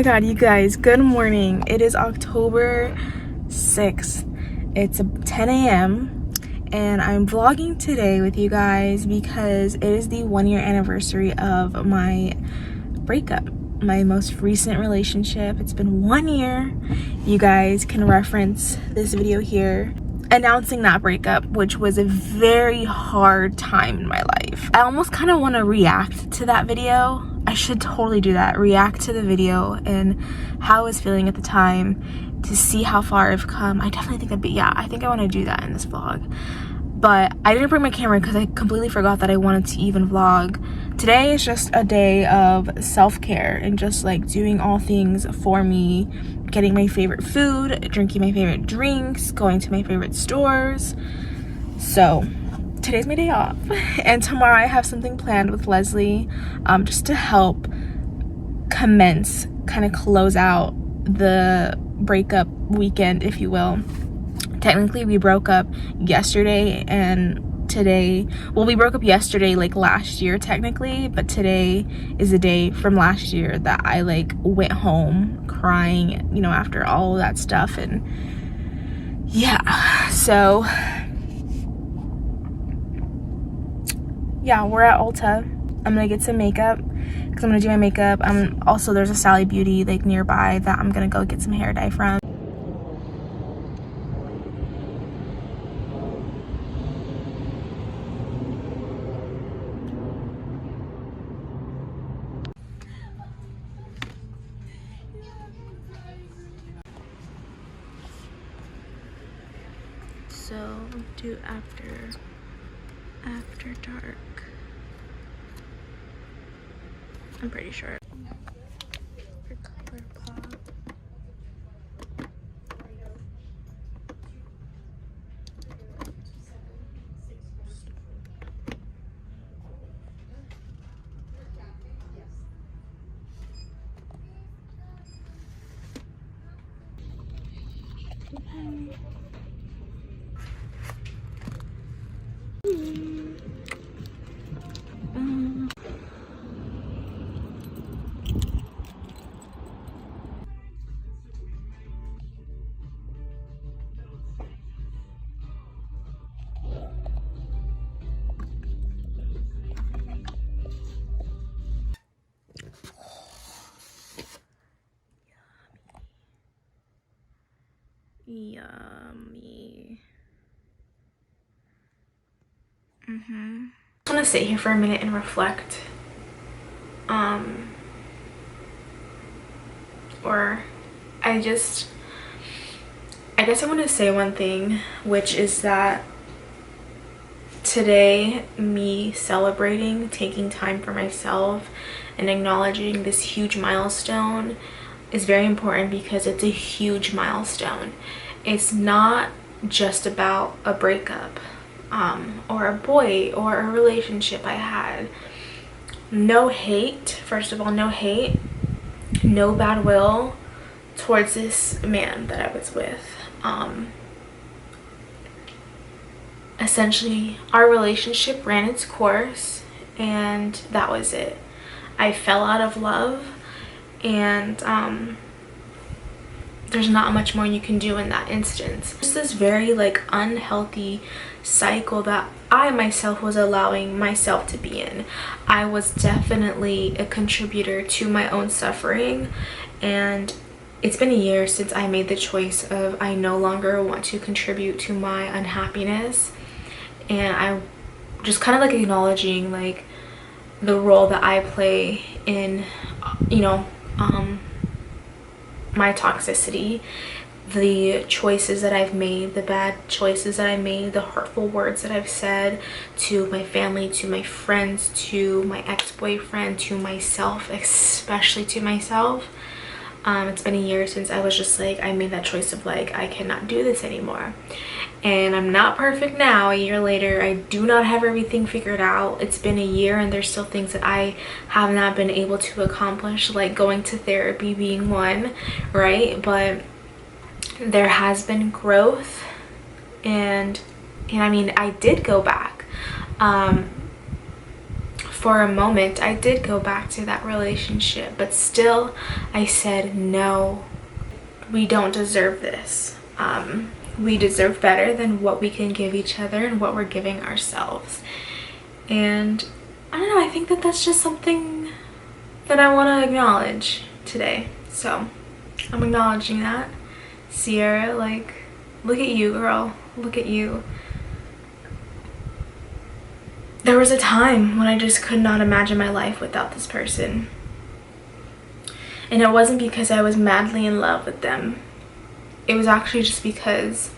god, you guys, good morning. It is October 6th. It's 10 a.m. and I'm vlogging today with you guys because it is the 1-year anniversary of my breakup, my most recent relationship. It's been 1 year. You guys can reference this video here announcing that breakup, which was a very hard time in my life. I almost kind of want to react to that video. I should totally do that, react to the video and how I was feeling at the time to see how far I've come. I definitely think I think I want to do that in this vlog. But I didn't bring my camera because I completely forgot that I wanted to even vlog. Today is just a day of self-care and just like doing all things for me, getting my favorite food, drinking my favorite drinks, going to my favorite stores. So today's my day off, and tomorrow I have something planned with Leslie, just to help kind of close out the breakup weekend, if you will. Technically we broke up yesterday and today, well, we broke up yesterday like last year technically, but today is a day from last year that I like went home crying, you know, after all of that stuff. And yeah, so yeah, we're at Ulta. I'm gonna get some makeup because I'm gonna do my makeup. Also, there's a Sally Beauty like nearby that I'm gonna go get some hair dye from. So do after dark. I'm pretty sure. For ColourPop. Yummy. I want to sit here for a minute and reflect. Or I guess I want to say one thing, which is that today, me celebrating, taking time for myself and acknowledging this huge milestone is very important because it's a huge milestone. It's not just about a breakup or a boy or a relationship I had. No hate, first of all, no hate, no bad will towards this man that I was with. Essentially, our relationship ran its course and that was it. I fell out of love, and there's not much more you can do in that instance. It's this very like unhealthy cycle that I myself was allowing myself to be in. I was definitely a contributor to my own suffering, and it's been a year since I made the choice of I no longer want to contribute to my unhappiness, and I just kind of like acknowledging like the role that I play in, you know, my toxicity, the choices that I've made, the bad choices that I made, the hurtful words that I've said to my family, to my friends, to my ex-boyfriend, to myself, especially to myself. It's been a year since I was just like, I made that choice of like, I cannot do this anymore. And I'm not perfect now. A year later, I do not have everything figured out. It's been a year and there's still things that I have not been able to accomplish, like going to therapy being one, right? But there has been growth, and I mean, I did go back for a moment I did go back to that relationship, but still I said, no, we don't deserve this. We deserve better than what we can give each other and what we're giving ourselves. And I don't know, I think that that's just something that I want to acknowledge today. So I'm acknowledging that. Sierra, like, look at you, girl. Look at you. There was a time when I just could not imagine my life without this person. And it wasn't because I was madly in love with them. It was actually just because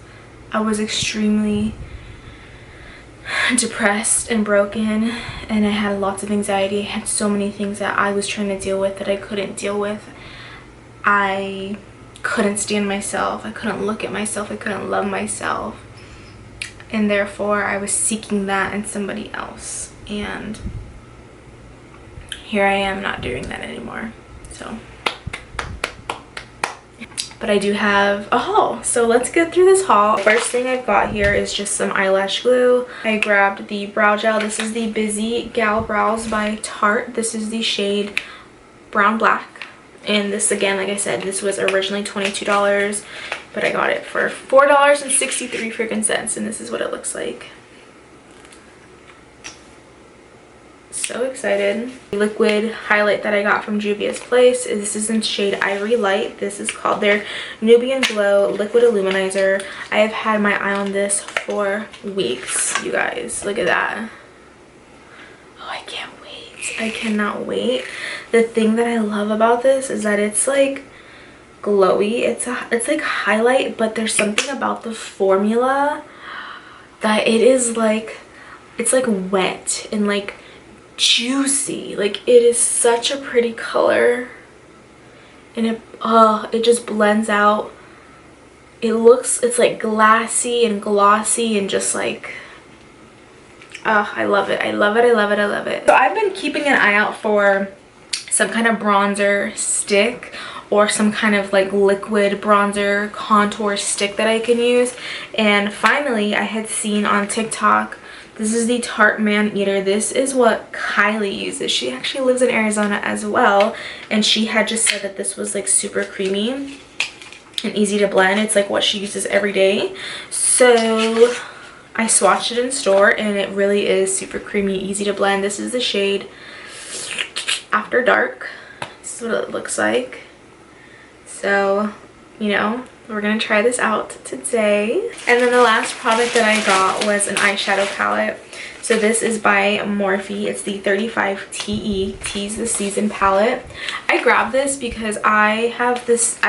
I was extremely depressed and broken, and I had lots of anxiety. I had so many things that I was trying to deal with that I couldn't deal with. I couldn't stand myself. I couldn't look at myself. I couldn't love myself. And therefore, I was seeking that in somebody else. And here I am not doing that anymore. So, but I do have a haul, so let's get through this haul. First thing I've got here is just some eyelash glue. I grabbed the brow gel. This is the Busy Gal Brows by Tarte. This is the shade Brown Black, and this, again, like I said, this was originally $22, but I got it for $4.63 freaking cents, and this is what it looks like. So excited. Liquid highlight that I got from Juvia's Place. This is in shade Ivory Light. This is called their Nubian Glow Liquid Illuminizer. I have had my eye on this for weeks, you guys. Look at that. Oh, I can't wait. I cannot wait. The thing that I love about this is that it's like glowy. It's like highlight, but there's something about the formula that it is like, it's like wet and like juicy. Like, it is such a pretty color, and it just blends out. It's like glassy and glossy and just like, I love it. I love it. I love it. I love it. So I've been keeping an eye out for some kind of bronzer stick or some kind of like liquid bronzer contour stick that I can use, and finally I had seen on TikTok, this is the Tarte Man Eater. This is what Kylie uses. She actually lives in Arizona as well, and she had just said that this was like super creamy and easy to blend. It's like what she uses every day. So I swatched it in store, and it really is super creamy, easy to blend. This is the shade After Dark. This is what it looks like. So, you know, we're gonna try this out today. And then the last product that I got was an eyeshadow palette. So this is by Morphe. It's the 35 TE Tease the Season palette. I grabbed this because I've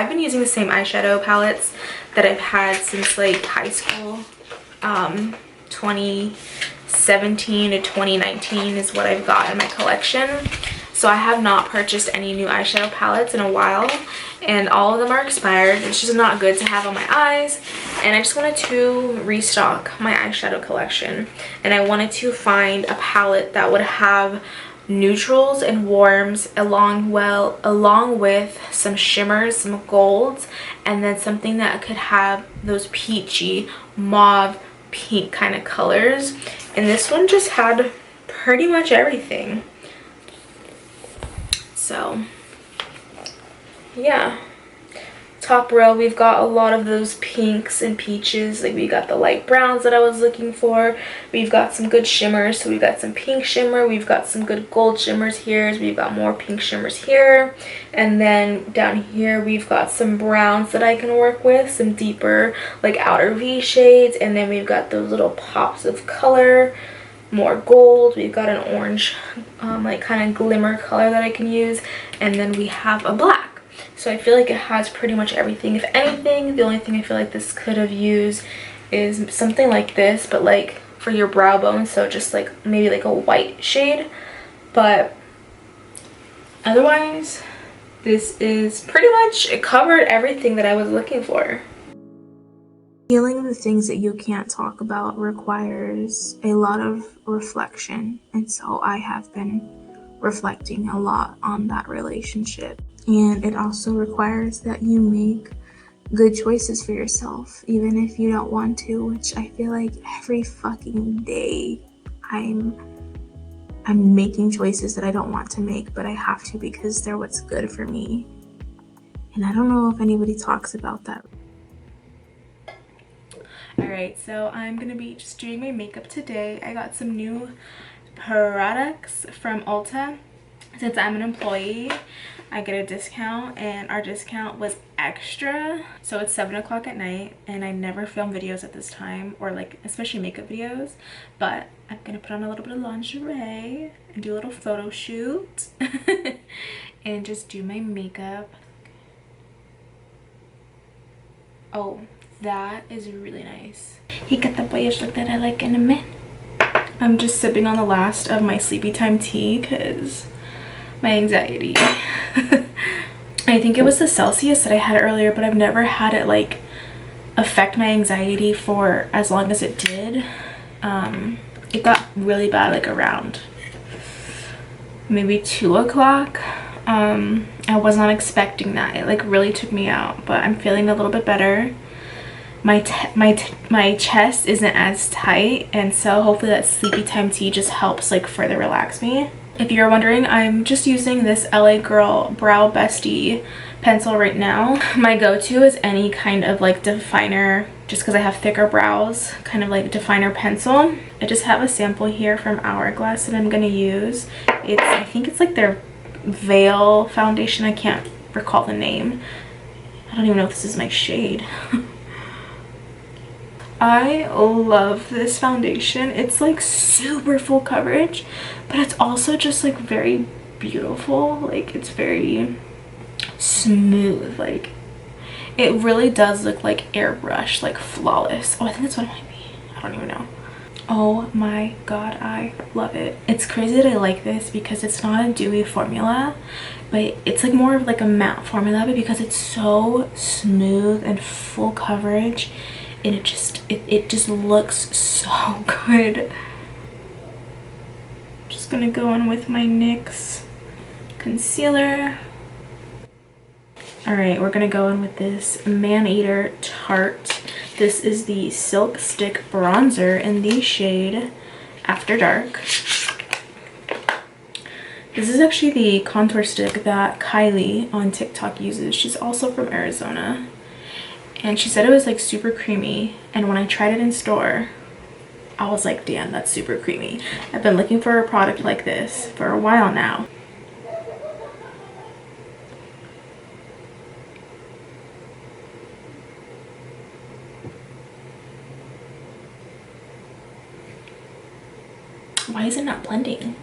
been using the same eyeshadow palettes that I've had since like high school. 2017 to 2019 is what I've got in my collection. So I have not purchased any new eyeshadow palettes in a while, and all of them are expired. It's just not good to have on my eyes, and I just wanted to restock my eyeshadow collection. And I wanted to find a palette that would have neutrals and warms along with some shimmers, some golds, and then something that could have those peachy mauve pink kind of colors. And this one just had pretty much everything. So yeah, top row we've got a lot of those pinks and peaches. Like, we got the light browns that I was looking for. We've got some good shimmers. So we've got some pink shimmer, we've got some good gold shimmers here, so we've got more pink shimmers here, and then down here we've got some browns that I can work with, some deeper like outer V shades, and then we've got those little pops of color, more gold. We've got an orange like kind of glimmer color that I can use, and then we have a black. So I feel like it has pretty much everything. If anything, the only thing I feel like this could have used is something like this, but like for your brow bone, so just like maybe like a white shade. But otherwise, this is pretty much, it covered everything that I was looking for. Healing the things that you can't talk about requires a lot of reflection, and so I have been reflecting a lot on that relationship. And it also requires that you make good choices for yourself, even if you don't want to, which I feel like every fucking day I'm I'm making choices that I don't want to make, but I have to because they're what's good for me. And I don't know if anybody talks about that. Alright, so I'm gonna be just doing my makeup today. I got some new products from Ulta. Since I'm an employee, I get a discount, and our discount was extra. So it's 7 o'clock at night, and I never film videos at this time, or like especially makeup videos, but I'm gonna put on a little bit of lingerie and do a little photo shoot and just do my makeup. Oh, that is really nice. He got the boyish look that I like in a man. I'm just sipping on the last of my sleepy time tea because my anxiety. I think it was the Celsius that I had earlier, but I've never had it like affect my anxiety for as long as it did. It got really bad like around maybe 2 o'clock. I was not expecting that. It like really took me out, but I'm feeling a little bit better. My chest isn't as tight, and so hopefully that sleepy time tea just helps like further relax me. If you're wondering, I'm just using this LA Girl Brow Bestie pencil right now. My go-to is any kind of like definer, just because I have thicker brows, kind of like definer pencil. I just have a sample here from Hourglass that I'm gonna use. I think it's like their Veil foundation. I can't recall the name. I don't even know if this is my shade. I love this foundation. It's like super full coverage, but it's also just like very beautiful. Like it's very smooth. Like it really does look like airbrush, like flawless. Oh, I think that's what it might be. I don't even know. Oh my god, I love it. It's crazy that I like this because it's not a dewy formula, but it's like more of like a matte formula, but because it's so smooth and full coverage, and it just looks so good. Just gonna go in with my NYX concealer. All right, we're gonna go in with this Man-Eater Tarte. This is the Silk Stick Bronzer in the shade After Dark. This is actually the contour stick that Kylie on TikTok uses. She's also from Arizona. And she said it was like super creamy. And when I tried it in store, I was like, damn, that's super creamy. I've been looking for a product like this for a while now. Why is it not blending?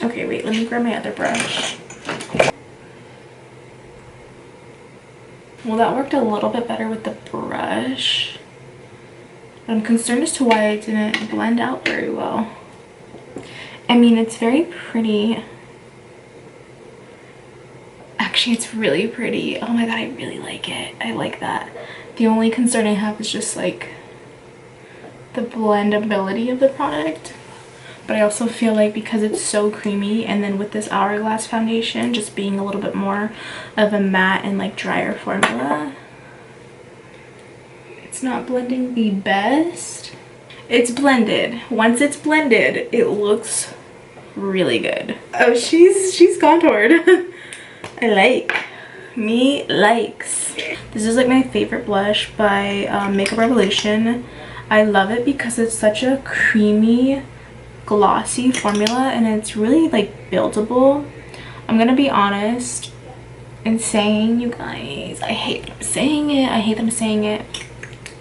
Okay, wait, let me grab my other brush. Well, that worked a little bit better with the brush. But I'm concerned as to why it didn't blend out very well. I mean, it's very pretty. Actually, it's really pretty. Oh my god, I really like it. I like that. The only concern I have is just like the blendability of the product. But I also feel like because it's so creamy, and then with this Hourglass foundation just being a little bit more of a matte and like drier formula, it's not blending the best. It's blended. Once it's blended, it looks really good. Oh, she's contoured. I like. Me likes. This is like my favorite blush by Makeup Revolution. I love it because it's such a creamy, glossy formula, and it's really like buildable. I'm gonna be honest in saying, you guys, I hate that I'm saying it. I hate that I'm saying it.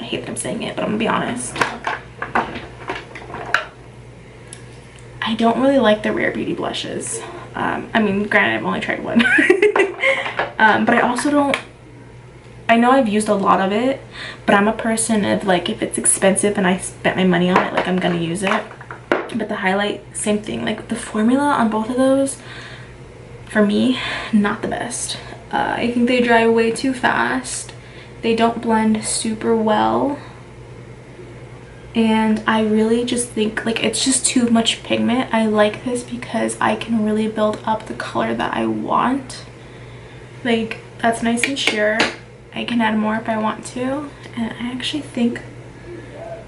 I hate that I'm saying it, but I'm gonna be honest. I don't really like the Rare Beauty blushes. I mean, granted, I've only tried one. But I also don't, I know I've used a lot of it, but I'm a person of like, if it's expensive and I spent my money on it, like I'm gonna use it. But the highlight, same thing. Like the formula on both of those, for me, not the best. I think they dry way too fast. They don't blend super well. And I really just think like it's just too much pigment. I like this because I can really build up the color that I want. Like that's nice and sheer. I can add more if I want to. And I actually think,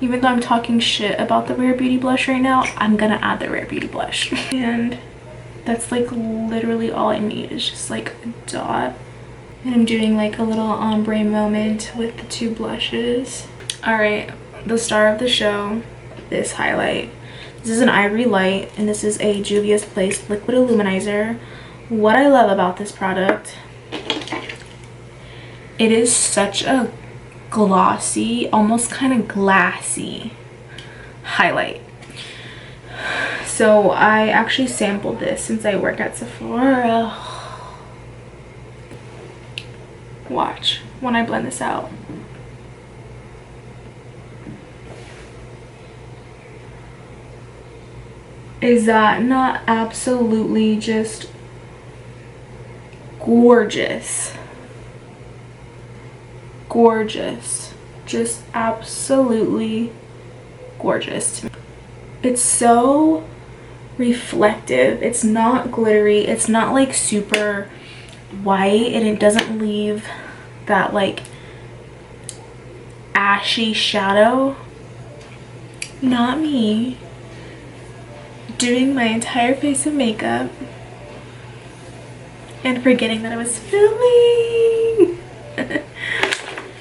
even though I'm talking shit about the Rare Beauty blush right now, I'm gonna add the Rare Beauty blush. And that's like literally all I need is just like a dot. And I'm doing like a little ombre moment with the two blushes. All right, the star of the show, this highlight. This is an Ivory Light, and this is a Juvia's Place liquid illuminizer. What I love about this product, it is such a glossy, almost kind of glassy highlight. So I actually sampled this since I work at Sephora. Watch when I blend this out. Is that not absolutely just gorgeous? Gorgeous. Just absolutely gorgeous to me. It's so reflective. It's not glittery. It's not like super white, and it doesn't leave that like ashy shadow. Not me doing my entire face of makeup and forgetting that I was filming.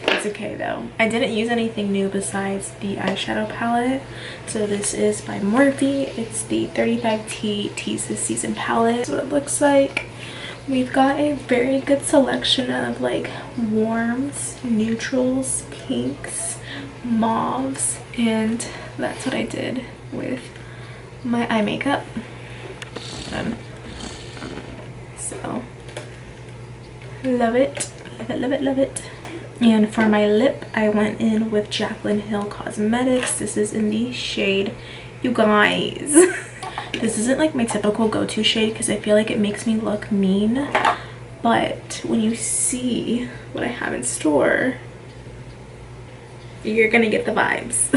It's okay though. I didn't use anything new besides the eyeshadow palette. So this is by Morphe. It's the 35T Tease This Season palette. That's what it looks like. We've got a very good selection of like warms, neutrals, pinks, mauves, and that's what I did with my eye makeup. So love it, love it, love it, love it. And for my lip, I went in with Jaclyn Hill Cosmetics. This is in the shade You Guys. This isn't like my typical go-to shade because I feel like it makes me look mean, but when you see what I have in store, you're gonna get the vibes.